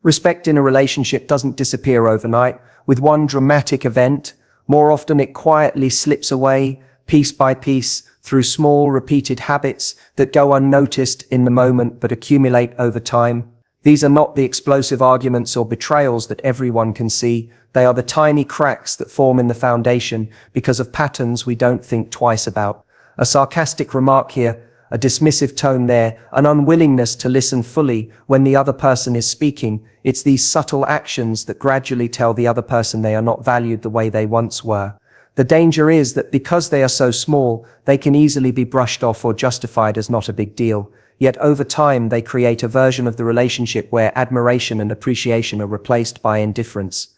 Respect in a relationship doesn't disappear overnight with one dramatic event. More often it quietly slips away, piece by piece, through small, repeated habits that go unnoticed in the moment but accumulate over time. These are not the explosive arguments or betrayals that everyone can see. They are the tiny cracks that form in the foundation because of patterns we don't think twice about. A sarcastic remark here, a dismissive tone there, an unwillingness to listen fully when the other person is speaking. It's these subtle actions that gradually tell the other person they are not valued the way they once were. The danger is that because they are so small, they can easily be brushed off or justified as not a big deal. Yet over time, they create a version of the relationship where admiration and appreciation are replaced by indifference.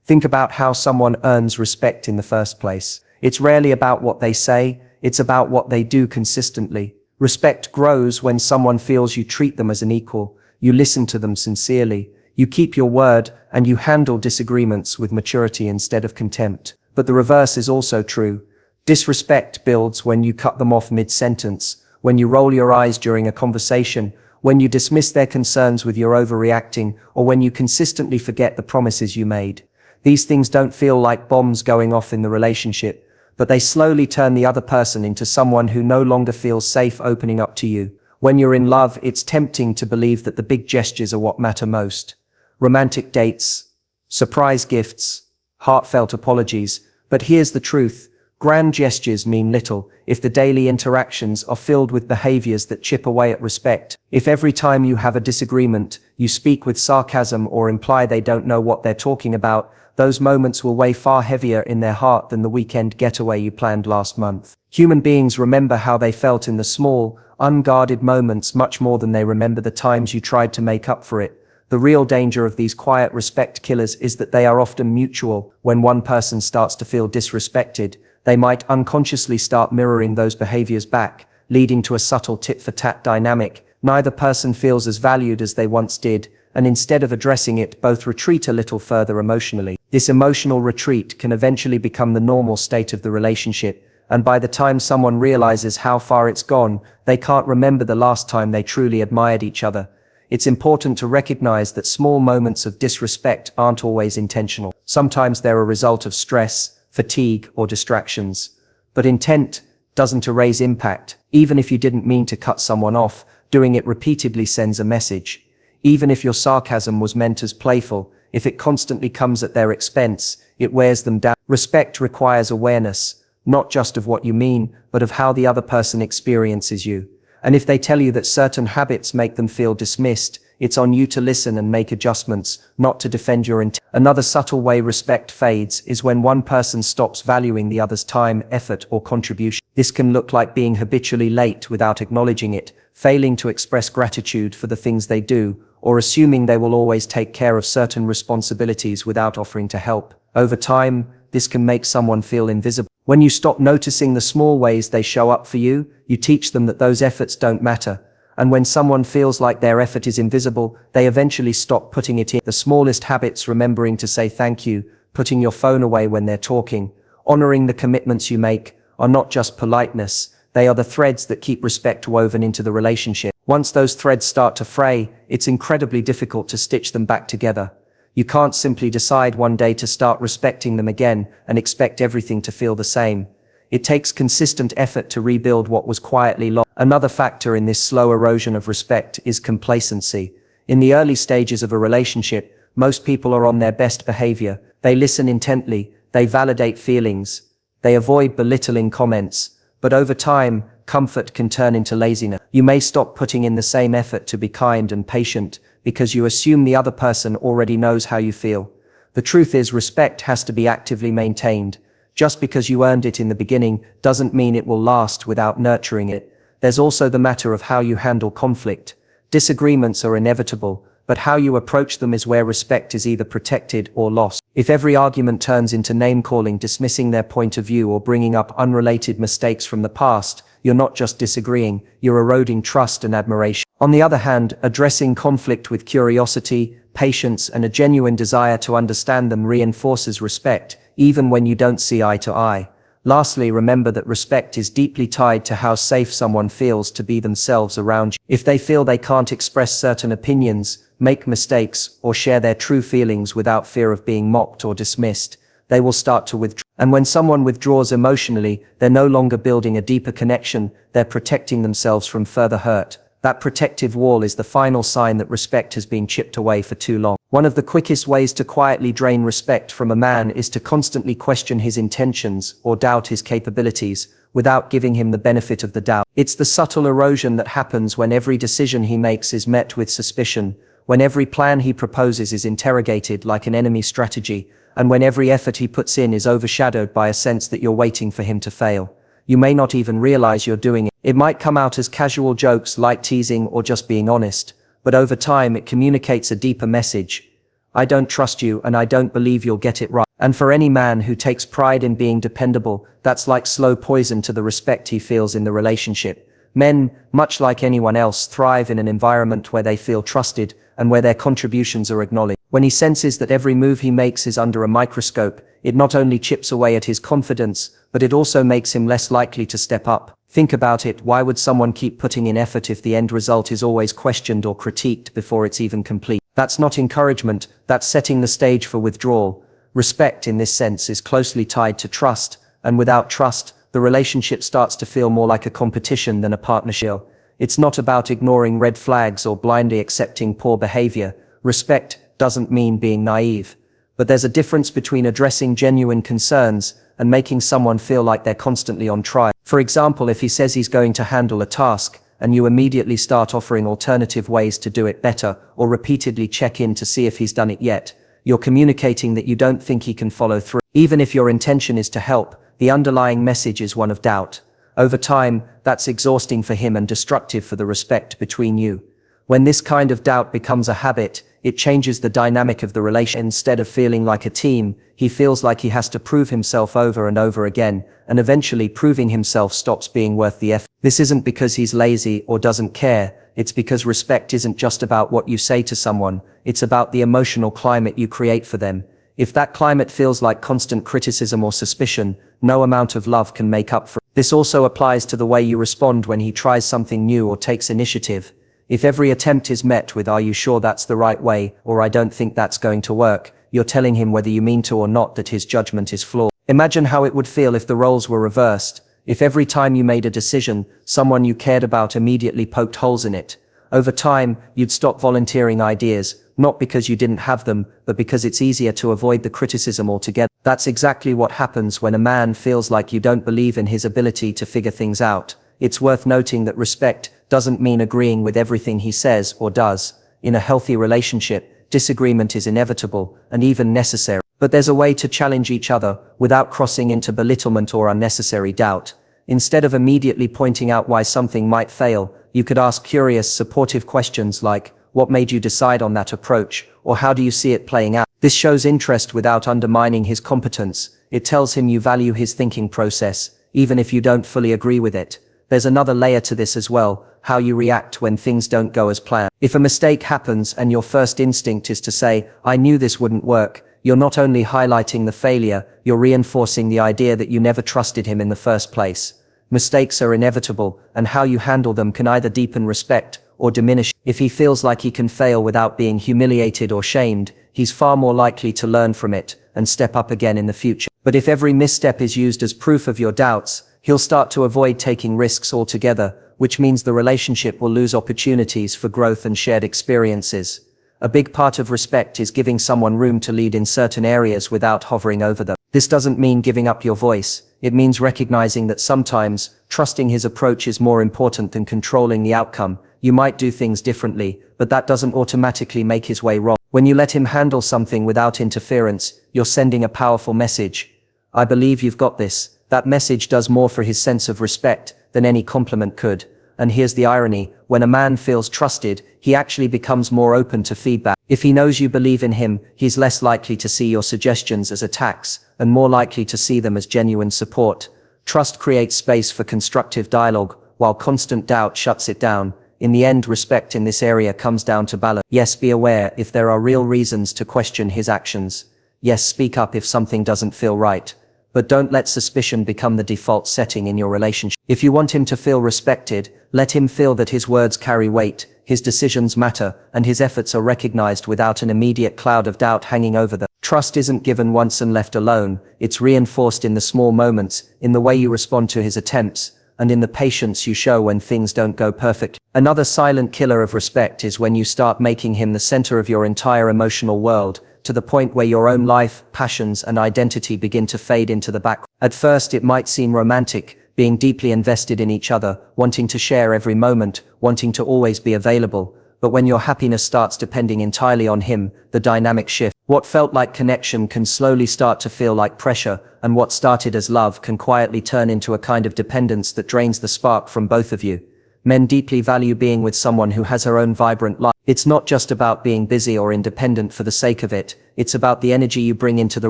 Think about how someone earns respect in the first place. It's rarely about what they say, it's about what they do consistently. Respect grows when someone feels you treat them as an equal, you listen to them sincerely, you keep your word, and you handle disagreements with maturity instead of contempt. But the reverse is also true. Disrespect builds when you cut them off mid-sentence, when you roll your eyes during a conversation, when you dismiss their concerns with your overreacting, or when you consistently forget the promises you made. These things don't feel like bombs going off in the relationship, but they slowly turn the other person into someone who no longer feels safe opening up to you. When you're in love, it's tempting to believe that the big gestures are what matter most. Romantic dates, surprise gifts, heartfelt apologies. But here's the truth. Grand gestures mean little if the daily interactions are filled with behaviors that chip away at respect. If every time you have a disagreement, you speak with sarcasm or imply they don't know what they're talking about, those moments will weigh far heavier in their heart than the weekend getaway you planned last month. Human beings remember how they felt in the small, unguarded moments much more than they remember the times you tried to make up for it. The real danger of these quiet respect killers is that they are often mutual. When one person starts to feel disrespected, they might unconsciously start mirroring those behaviors back, leading to a subtle tit-for-tat dynamic. Neither person feels as valued as they once did, and instead of addressing it, both retreat a little further emotionally. This emotional retreat can eventually become the normal state of the relationship, and by the time someone realizes how far it's gone, they can't remember the last time they truly admired each other. It's important to recognize that small moments of disrespect aren't always intentional. Sometimes they're a result of stress, fatigue, or distractions. But intent doesn't erase impact. Even if you didn't mean to cut someone off, doing it repeatedly sends a message. Even if your sarcasm was meant as playful, if it constantly comes at their expense, it wears them down. Respect requires awareness, not just of what you mean, but of how the other person experiences you. And if they tell you that certain habits make them feel dismissed, it's on you to listen and make adjustments, not to defend your intent. Another subtle way respect fades is when one person stops valuing the other's time, effort, or contribution. This can look like being habitually late without acknowledging it, failing to express gratitude for the things they do, or assuming they will always take care of certain responsibilities without offering to help. Over time, this can make someone feel invisible. When you stop noticing the small ways they show up for you, you teach them that those efforts don't matter. And when someone feels like their effort is invisible, they eventually stop putting it in. The smallest habits, remembering to say thank you, putting your phone away when they're talking, honoring the commitments you make, are not just politeness, they are the threads that keep respect woven into the relationship. Once those threads start to fray, it's incredibly difficult to stitch them back together. You can't simply decide one day to start respecting them again and expect everything to feel the same. It takes consistent effort to rebuild what was quietly lost. Another factor in this slow erosion of respect is complacency. In the early stages of a relationship, most people are on their best behavior. They listen intently, they validate feelings, they avoid belittling comments. But over time, comfort can turn into laziness. You may stop putting in the same effort to be kind and patient because you assume the other person already knows how you feel. The truth is, respect has to be actively maintained. Just because you earned it in the beginning doesn't mean it will last without nurturing it. There's also the matter of how you handle conflict. Disagreements are inevitable, but how you approach them is where respect is either protected or lost. If every argument turns into name-calling, dismissing their point of view, or bringing up unrelated mistakes from the past, you're not just disagreeing, you're eroding trust and admiration. On the other hand, addressing conflict with curiosity, patience, and a genuine desire to understand them reinforces respect, even when you don't see eye to eye. Lastly, remember that respect is deeply tied to how safe someone feels to be themselves around you. If they feel they can't express certain opinions, make mistakes, or share their true feelings without fear of being mocked or dismissed, they will start to withdraw. And when someone withdraws emotionally, they're no longer building a deeper connection, they're protecting themselves from further hurt. That protective wall is the final sign that respect has been chipped away for too long. One of the quickest ways to quietly drain respect from a man is to constantly question his intentions or doubt his capabilities, without giving him the benefit of the doubt. It's the subtle erosion that happens when every decision he makes is met with suspicion, when every plan he proposes is interrogated like an enemy strategy, and when every effort he puts in is overshadowed by a sense that you're waiting for him to fail. You may not even realize you're doing it. It might come out as casual jokes, light teasing, or just being honest, but over time it communicates a deeper message. I don't trust you, and I don't believe you'll get it right. And for any man who takes pride in being dependable, that's like slow poison to the respect he feels in the relationship. Men, much like anyone else, thrive in an environment where they feel trusted and where their contributions are acknowledged. When he senses that every move he makes is under a microscope, it not only chips away at his confidence, but it also makes him less likely to step up. Think about it, why would someone keep putting in effort if the end result is always questioned or critiqued before it's even complete? That's not encouragement, that's setting the stage for withdrawal. Respect in this sense is closely tied to trust, and without trust, the relationship starts to feel more like a competition than a partnership. It's not about ignoring red flags or blindly accepting poor behavior. Respect doesn't mean being naive. But there's a difference between addressing genuine concerns and making someone feel like they're constantly on trial. For example, if he says he's going to handle a task, and you immediately start offering alternative ways to do it better, or repeatedly check in to see if he's done it yet, you're communicating that you don't think he can follow through. Even if your intention is to help, the underlying message is one of doubt. Over time, that's exhausting for him and destructive for the respect between you. When this kind of doubt becomes a habit, it changes the dynamic of the relation. Instead of feeling like a team, he feels like he has to prove himself over and over again, and eventually proving himself stops being worth the effort. This isn't because he's lazy or doesn't care, it's because respect isn't just about what you say to someone, it's about the emotional climate you create for them. If that climate feels like constant criticism or suspicion, no amount of love can make up for it. This also applies to the way you respond when he tries something new or takes initiative. If every attempt is met with "Are you sure that's the right way?" or "I don't think that's going to work," you're telling him whether you mean to or not that his judgment is flawed. Imagine how it would feel if the roles were reversed. If every time you made a decision, someone you cared about immediately poked holes in it. Over time, you'd stop volunteering ideas, not because you didn't have them, but because it's easier to avoid the criticism altogether. That's exactly what happens when a man feels like you don't believe in his ability to figure things out. It's worth noting that respect doesn't mean agreeing with everything he says or does. In a healthy relationship, disagreement is inevitable and even necessary. But there's a way to challenge each other without crossing into belittlement or unnecessary doubt. Instead of immediately pointing out why something might fail, you could ask curious, supportive questions like, "What made you decide on that approach?" or "How do you see it playing out?" This shows interest without undermining his competence. It tells him you value his thinking process, even if you don't fully agree with it. There's another layer to this as well, how you react when things don't go as planned. If a mistake happens and your first instinct is to say, "I knew this wouldn't work," you're not only highlighting the failure, you're reinforcing the idea that you never trusted him in the first place. Mistakes are inevitable, and how you handle them can either deepen respect or diminish. If he feels like he can fail without being humiliated or shamed, he's far more likely to learn from it and step up again in the future. But if every misstep is used as proof of your doubts, he'll start to avoid taking risks altogether, which means the relationship will lose opportunities for growth and shared experiences. A big part of respect is giving someone room to lead in certain areas without hovering over them. This doesn't mean giving up your voice. It means recognizing that sometimes, trusting his approach is more important than controlling the outcome. You might do things differently, but that doesn't automatically make his way wrong. When you let him handle something without interference, you're sending a powerful message. "I believe you've got this." That message does more for his sense of respect than any compliment could. And here's the irony, when a man feels trusted, he actually becomes more open to feedback. If he knows you believe in him, he's less likely to see your suggestions as attacks, and more likely to see them as genuine support. Trust creates space for constructive dialogue, while constant doubt shuts it down. In the end, respect in this area comes down to balance. Yes, be aware if there are real reasons to question his actions. Yes, speak up if something doesn't feel right. but don't let suspicion become the default setting in your relationship. If you want him to feel respected, let him feel that his words carry weight, his decisions matter, and his efforts are recognized without an immediate cloud of doubt hanging over them. Trust isn't given once and left alone, it's reinforced in the small moments, in the way you respond to his attempts, and in the patience you show when things don't go perfect. Another silent killer of respect is when you start making him the center of your entire emotional world, to the point where your own life, passions, and identity begin to fade into the background. At first it might seem romantic, being deeply invested in each other, wanting to share every moment, wanting to always be available. But when your happiness starts depending entirely on him, the dynamic shifts. What felt like connection can slowly start to feel like pressure, and what started as love can quietly turn into a kind of dependence that drains the spark from both of you. Men deeply value being with someone who has her own vibrant life. It's not just about being busy or independent for the sake of it, it's about the energy you bring into the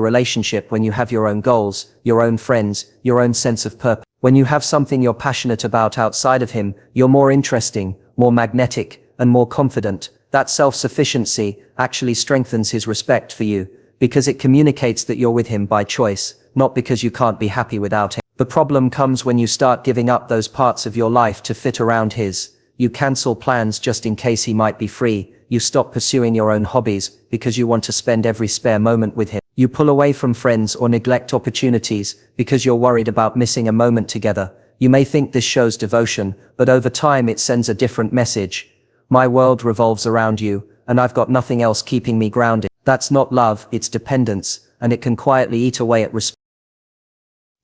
relationship when you have your own goals, your own friends, your own sense of purpose. When you have something you're passionate about outside of him, you're more interesting, more magnetic, and more confident. That self-sufficiency actually strengthens his respect for you, because it communicates that you're with him by choice, not because you can't be happy without him. The problem comes when you start giving up those parts of your life to fit around his. You cancel plans just in case he might be free. You stop pursuing your own hobbies because you want to spend every spare moment with him. You pull away from friends or neglect opportunities because you're worried about missing a moment together. You may think this shows devotion, but over time it sends a different message. My world revolves around you, and I've got nothing else keeping me grounded. That's not love, it's dependence, and it can quietly eat away at respect.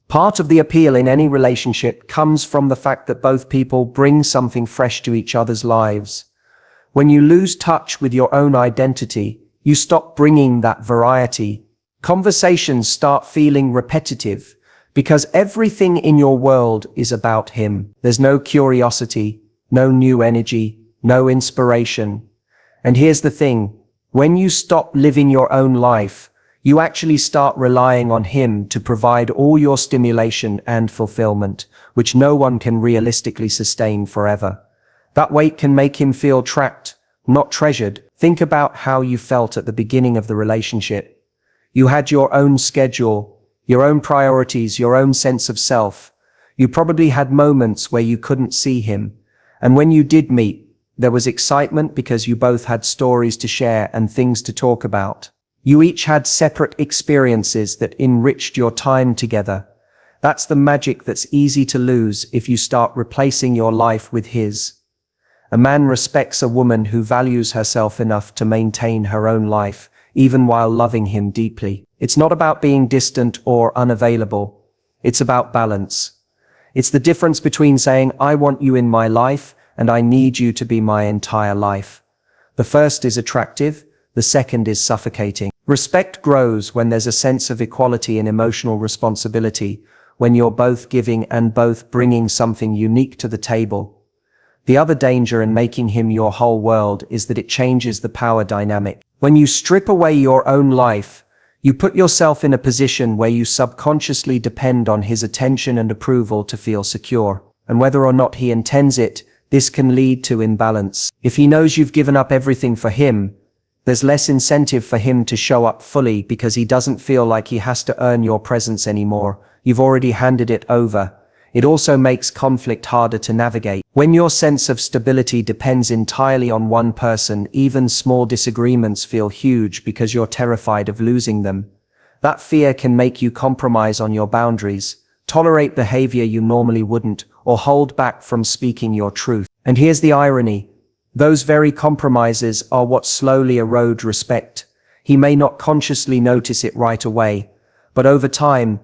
Part of the appeal in any relationship comes from the fact that both people bring something fresh to each other's lives. When you lose touch with your own identity, you stop bringing that variety. Conversations start feeling repetitive because everything in your world is about him. There's no curiosity, no new energy, no inspiration. And here's the thing, when you stop living your own life, you actually start relying on him to provide all your stimulation and fulfillment, which no one can realistically sustain forever. That weight can make him feel trapped, not treasured. Think about how you felt at the beginning of the relationship. You had your own schedule, your own priorities, your own sense of self. You probably had moments where you couldn't see him. And when you did meet, there was excitement because you both had stories to share and things to talk about. You each had separate experiences that enriched your time together. That's the magic that's easy to lose if you start replacing your life with his. A man respects a woman who values herself enough to maintain her own life, even while loving him deeply. It's not about being distant or unavailable. It's about balance. It's the difference between saying, I want you in my life, and I need you to be my entire life. The first is attractive, the second is suffocating. Respect grows when there's a sense of equality in emotional responsibility, when you're both giving and both bringing something unique to the table. The other danger in making him your whole world is that it changes the power dynamic. When you strip away your own life, you put yourself in a position where you subconsciously depend on his attention and approval to feel secure. And whether or not he intends it, this can lead to imbalance. If he knows you've given up everything for him, there's less incentive for him to show up fully because he doesn't feel like he has to earn your presence anymore. You've already handed it over. It also makes conflict harder to navigate. When your sense of stability depends entirely on one person, even small disagreements feel huge because you're terrified of losing them. That fear can make you compromise on your boundaries, tolerate behavior you normally wouldn't, or hold back from speaking your truth. And here's the irony. Those very compromises are what slowly erode respect. He may not consciously notice it right away, but over time,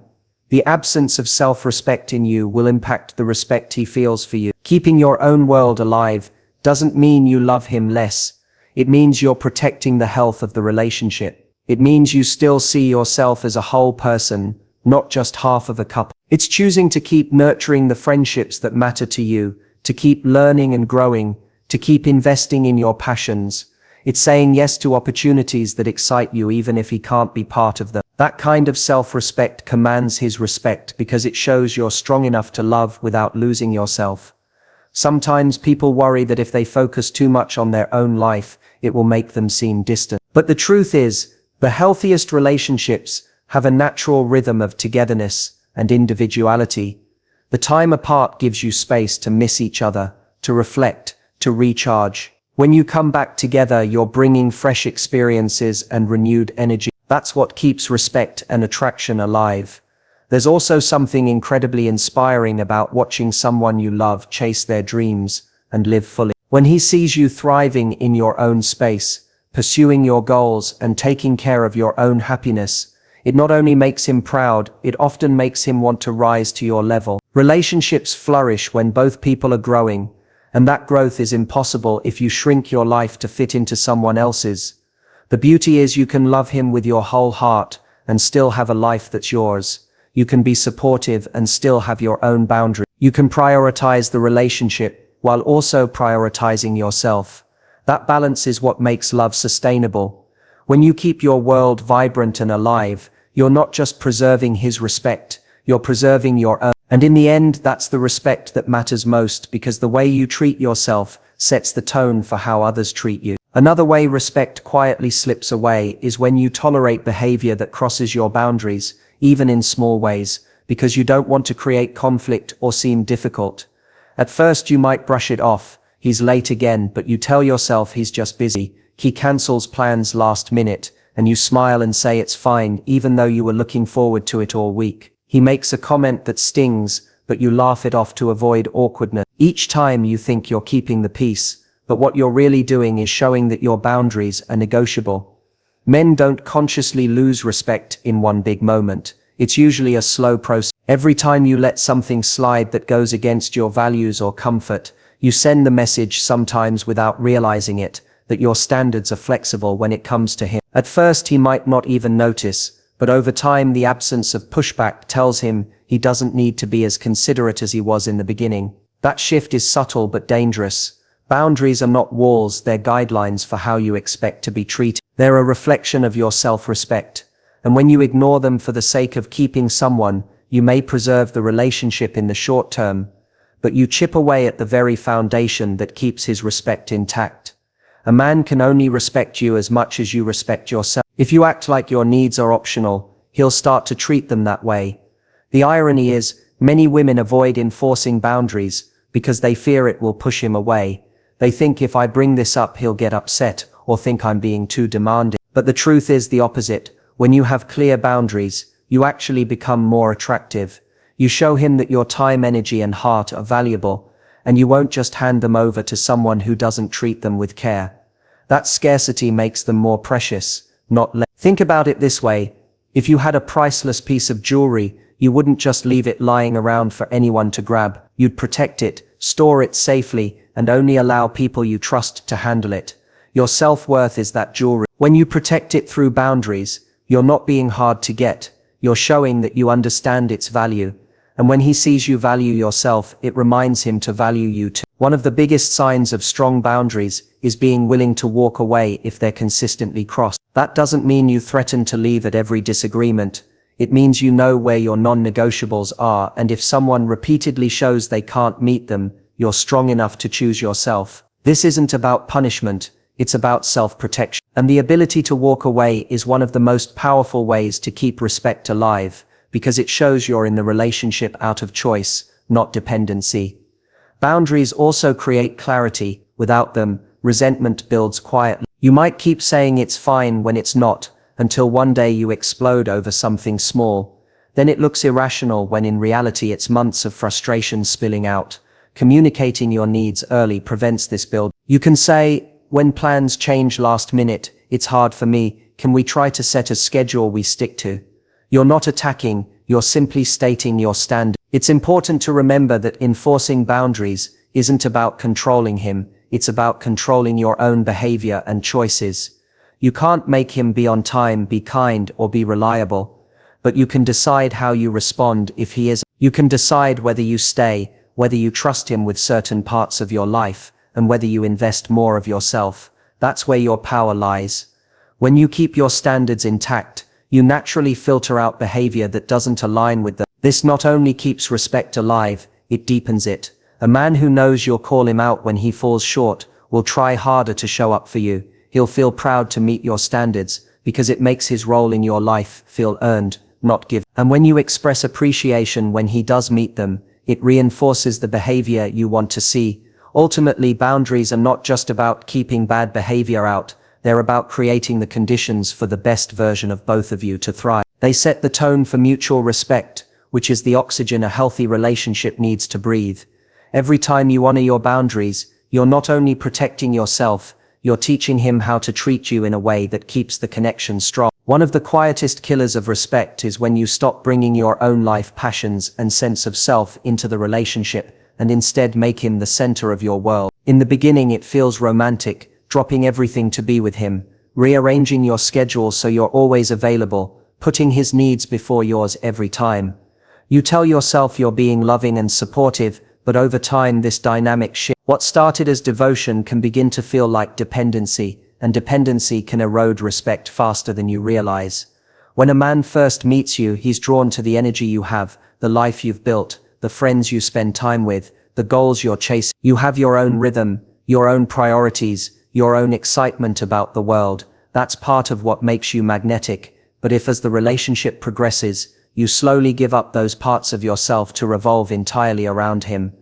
the absence of self-respect in you will impact the respect he feels for you. Keeping your own world alive doesn't mean you love him less. It means you're protecting the health of the relationship. It means you still see yourself as a whole person, not just half of a couple. It's choosing to keep nurturing the friendships that matter to you, to keep learning and growing, to keep investing in your passions. It's saying yes to opportunities that excite you even if he can't be part of them. That kind of self-respect commands his respect because it shows you're strong enough to love without losing yourself. Sometimes people worry that if they focus too much on their own life, it will make them seem distant. But the truth is, the healthiest relationships, have a natural rhythm of togetherness and individuality. The time apart gives you space to miss each other, to reflect, to recharge. When you come back together, you're bringing fresh experiences and renewed energy. That's what keeps respect and attraction alive. There's also something incredibly inspiring about watching someone you love chase their dreams and live fully. When he sees you thriving in your own space, pursuing your goals and taking care of your own happiness, it not only makes him proud, it often makes him want to rise to your level. Relationships flourish when both people are growing, and that growth is impossible if you shrink your life to fit into someone else's. The beauty is you can love him with your whole heart and still have a life that's yours. You can be supportive and still have your own boundaries. You can prioritize the relationship while also prioritizing yourself. That balance is what makes love sustainable. When you keep your world vibrant and alive, you're not just preserving his respect, you're preserving your own. And in the end, that's the respect that matters most, because the way you treat yourself sets the tone for how others treat you. Another way respect quietly slips away is when you tolerate behavior that crosses your boundaries, even in small ways, because you don't want to create conflict or seem difficult. At first you might brush it off, he's late again, but you tell yourself he's just busy, he cancels plans last minute, and you smile and say it's fine, even though you were looking forward to it all week. He makes a comment that stings, but you laugh it off to avoid awkwardness. Each time you think you're keeping the peace, but what you're really doing is showing that your boundaries are negotiable. Men don't consciously lose respect in one big moment. It's usually a slow process. Every time you let something slide that goes against your values or comfort, you send the message, sometimes without realizing it, that your standards are flexible when it comes to him. At first he might not even notice, but over time the absence of pushback tells him he doesn't need to be as considerate as he was in the beginning. That shift is subtle but dangerous. Boundaries are not walls, they're guidelines for how you expect to be treated. They're a reflection of your self-respect. And when you ignore them for the sake of keeping someone, you may preserve the relationship in the short term, but you chip away at the very foundation that keeps his respect intact. A man can only respect you as much as you respect yourself. If you act like your needs are optional, he'll start to treat them that way. The irony is, many women avoid enforcing boundaries because they fear it will push him away. They think, if I bring this up, he'll get upset or think I'm being too demanding. But the truth is the opposite. When you have clear boundaries, you actually become more attractive. You show him that your time, energy, and heart are valuable, and you won't just hand them over to someone who doesn't treat them with care. That scarcity makes them more precious, not less. Think about it this way. If you had a priceless piece of jewelry, you wouldn't just leave it lying around for anyone to grab. You'd protect it, store it safely, and only allow people you trust to handle it. Your self-worth is that jewelry. When you protect it through boundaries, you're not being hard to get. You're showing that you understand its value. And when he sees you value yourself, it reminds him to value you too. One of the biggest signs of strong boundaries is being willing to walk away if they're consistently crossed. That doesn't mean you threaten to leave at every disagreement. It means you know where your non-negotiables are, and if someone repeatedly shows they can't meet them, you're strong enough to choose yourself. This isn't about punishment, it's about self-protection. And the ability to walk away is one of the most powerful ways to keep respect alive, because it shows you're in the relationship out of choice, not dependency. Boundaries also create clarity. Without them, resentment builds quietly. You might keep saying it's fine when it's not, until one day you explode over something small. Then it looks irrational when in reality it's months of frustration spilling out. Communicating your needs early prevents this build. You can say, when plans change last minute, it's hard for me, can we try to set a schedule we stick to? You're not attacking, you're simply stating your standard. It's important to remember that enforcing boundaries isn't about controlling him, it's about controlling your own behavior and choices. You can't make him be on time, be kind, or be reliable, but you can decide how you respond if he isn't. You can decide whether you stay, whether you trust him with certain parts of your life, and whether you invest more of yourself. That's where your power lies. When you keep your standards intact, you naturally filter out behavior that doesn't align with them. This not only keeps respect alive, it deepens it. A man who knows you'll call him out when he falls short will try harder to show up for you. He'll feel proud to meet your standards because it makes his role in your life feel earned, not give. And when you express appreciation when he does meet them, it reinforces the behavior you want to see. Ultimately, boundaries are not just about keeping bad behavior out, they're about creating the conditions for the best version of both of you to thrive. They set the tone for mutual respect, which is the oxygen a healthy relationship needs to breathe. Every time you honor your boundaries, you're not only protecting yourself, you're teaching him how to treat you in a way that keeps the connection strong. One of the quietest killers of respect is when you stop bringing your own life passions and sense of self into the relationship and instead make him the center of your world. In the beginning, it feels romantic, dropping everything to be with him, rearranging your schedule so you're always available, putting his needs before yours every time. You tell yourself you're being loving and supportive, but over time this dynamic shift. What started as devotion can begin to feel like dependency, and dependency can erode respect faster than you realize. When a man first meets you, he's drawn to the energy you have, the life you've built, the friends you spend time with, the goals you're chasing. You have your own rhythm, your own priorities, your own excitement about the world. That's part of what makes you magnetic. But if as the relationship progresses, you slowly give up those parts of yourself to revolve entirely around him,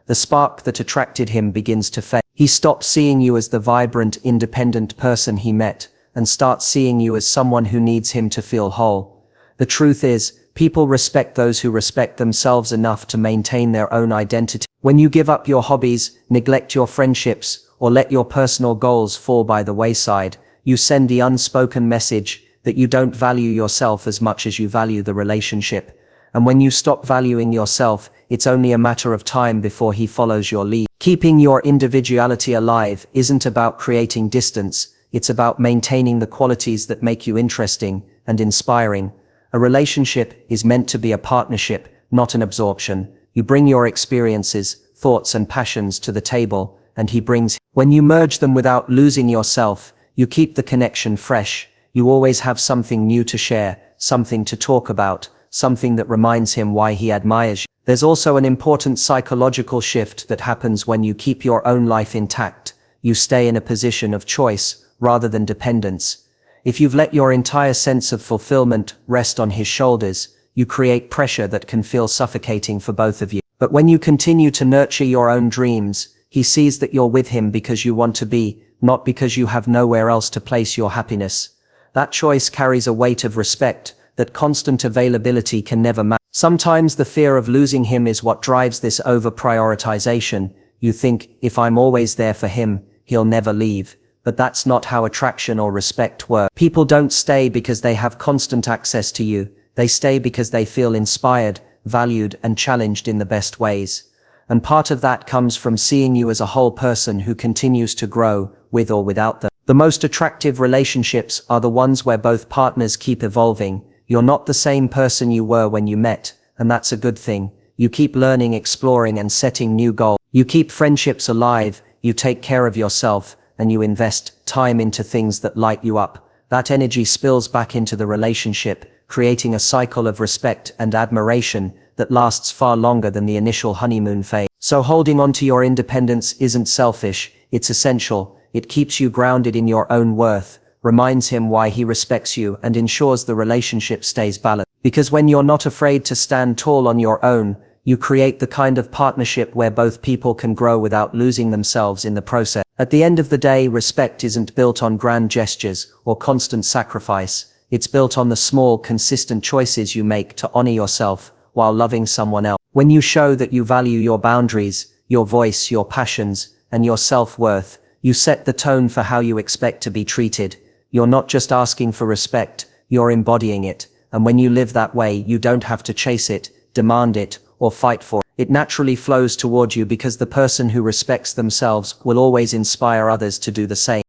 the spark that attracted him begins to fade. He stops seeing you as the vibrant, independent person he met, and starts seeing you as someone who needs him to feel whole. The truth is, people respect those who respect themselves enough to maintain their own identity. When you give up your hobbies, neglect your friendships, or let your personal goals fall by the wayside, you send the unspoken message that you don't value yourself as much as you value the relationship. And when you stop valuing yourself, it's only a matter of time before he follows your lead. Keeping your individuality alive isn't about creating distance, it's about maintaining the qualities that make you interesting and inspiring. A relationship is meant to be a partnership, not an absorption. You bring your experiences, thoughts and passions to the table, and he brings. When you merge them without losing yourself, you keep the connection fresh. You always have something new to share, something to talk about, something that reminds him why he admires you. There's also an important psychological shift that happens when you keep your own life intact. You stay in a position of choice, rather than dependence. If you've let your entire sense of fulfillment rest on his shoulders, you create pressure that can feel suffocating for both of you. But when you continue to nurture your own dreams, he sees that you're with him because you want to be, not because you have nowhere else to place your happiness. That choice carries a weight of respect that constant availability can never match. Sometimes the fear of losing him is what drives this over-prioritization. You think, if I'm always there for him, he'll never leave. But that's not how attraction or respect work. People don't stay because they have constant access to you. They stay because they feel inspired, valued, and challenged in the best ways. And part of that comes from seeing you as a whole person who continues to grow, with or without them. The most attractive relationships are the ones where both partners keep evolving. You're not the same person you were when you met, and that's a good thing. You keep learning, exploring, and setting new goals. You keep friendships alive, you take care of yourself, and you invest time into things that light you up. That energy spills back into the relationship, creating a cycle of respect and admiration that lasts far longer than the initial honeymoon phase. So holding on to your independence isn't selfish, it's essential. It keeps you grounded in your own worth, reminds him why he respects you, and ensures the relationship stays balanced. Because when you're not afraid to stand tall on your own, you create the kind of partnership where both people can grow without losing themselves in the process. At the end of the day, respect isn't built on grand gestures or constant sacrifice. It's built on the small, consistent choices you make to honor yourself while loving someone else. When you show that you value your boundaries, your voice, your passions, and your self-worth, you set the tone for how you expect to be treated. You're not just asking for respect, you're embodying it. And when you live that way, you don't have to chase it, demand it, or fight for it. It naturally flows toward you because the person who respects themselves will always inspire others to do the same.